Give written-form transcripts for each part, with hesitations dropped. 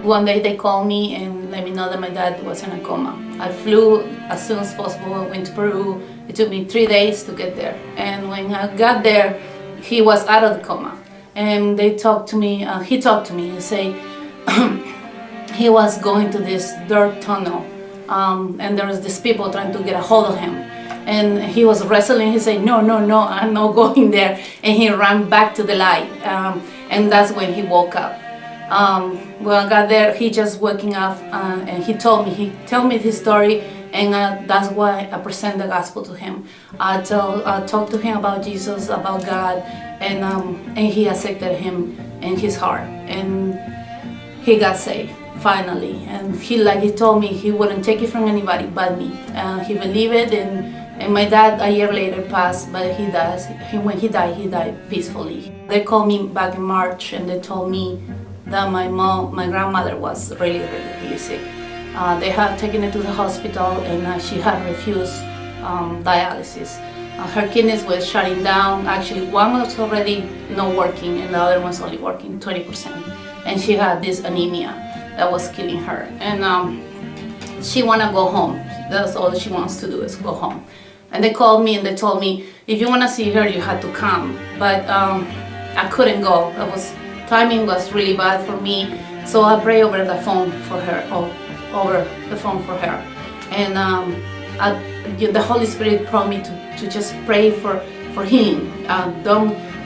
One day they called me and let me know that my dad was in a coma. I flew as soon as possible, I went to Peru. It took me 3 days to get there. And when I got there, he was out of the coma. And they talked to me, he talked to me and say he was going to this dirt tunnel. And there was these people trying to get a hold of him. And he was wrestling, he said, no, I'm not going there. And he ran back to the light. And that's when he woke up. When I got there, he just waking up and he told me his story, and that's why I present the gospel to him. I talk to him about Jesus, about God, and he accepted him in his heart, and he got saved finally. And he told me he wouldn't take it from anybody but me. He believed it, and my dad a year later passed, but when he died peacefully. They called me back in March and they told me that my grandmother was really sick. They had taken her to the hospital and she had refused dialysis. Her kidneys were shutting down. Actually, one was already not working and the other one's only working 20%. And she had this anemia that was killing her. And she wanna go home. That's all she wants to do is go home. And they called me and they told me, if you wanna see her, you had to come. But I couldn't go. Timing was really bad for me, so I prayed over the phone for her, and the Holy Spirit prompted me to just pray for healing,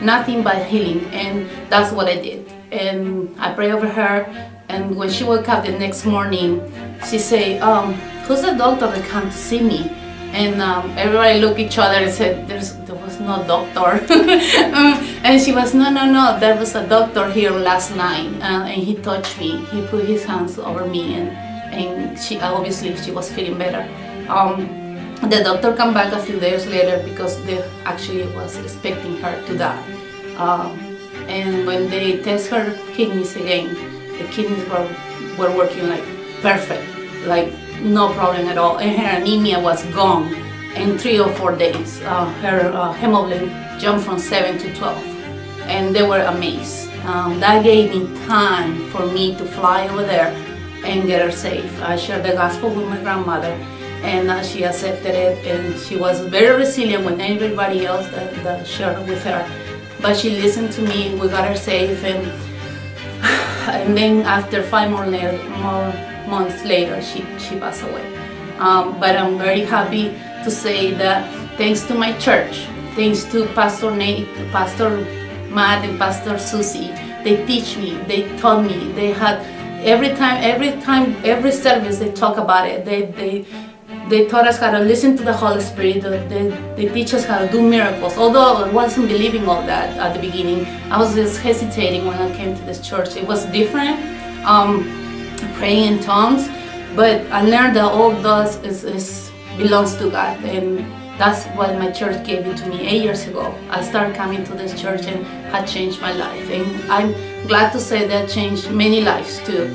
nothing but healing, and that's what I did. And I prayed over her, and when she woke up the next morning, she said, "Who's the doctor that came to see me?" And everybody looked at each other and said, there was no doctor. And she was, no, there was a doctor here last night, and he touched me. He put his hands over me, and she was feeling better. The doctor came back a few days later because they actually was expecting her to die. And when they test her kidneys again, the kidneys were working like perfect, like no problem at all, and her anemia was gone in 3 or 4 days. Her hemoglobin jumped from 7 to 12, and they were amazed. That gave me time for me to fly over there and get her safe. I shared the gospel with my grandmother, and she accepted it, and she was very resilient with everybody else that shared with her. But she listened to me, we got her safe, and then after 5 more months later, she passed away. But I'm very happy to say that thanks to my church, thanks to Pastor Nate, Pastor Matt, and Pastor Susie, they teach me, they taught me, they had every service they talk about it. They taught us how to listen to the Holy Spirit. They teach us how to do miracles. Although I wasn't believing all that at the beginning, I was just hesitating when I came to this church. It was different. Praying in tongues, but I learned that all those belongs to God, and that's what my church gave it to me 8 years ago. I started coming to this church and had changed my life, and I'm glad to say that changed many lives too.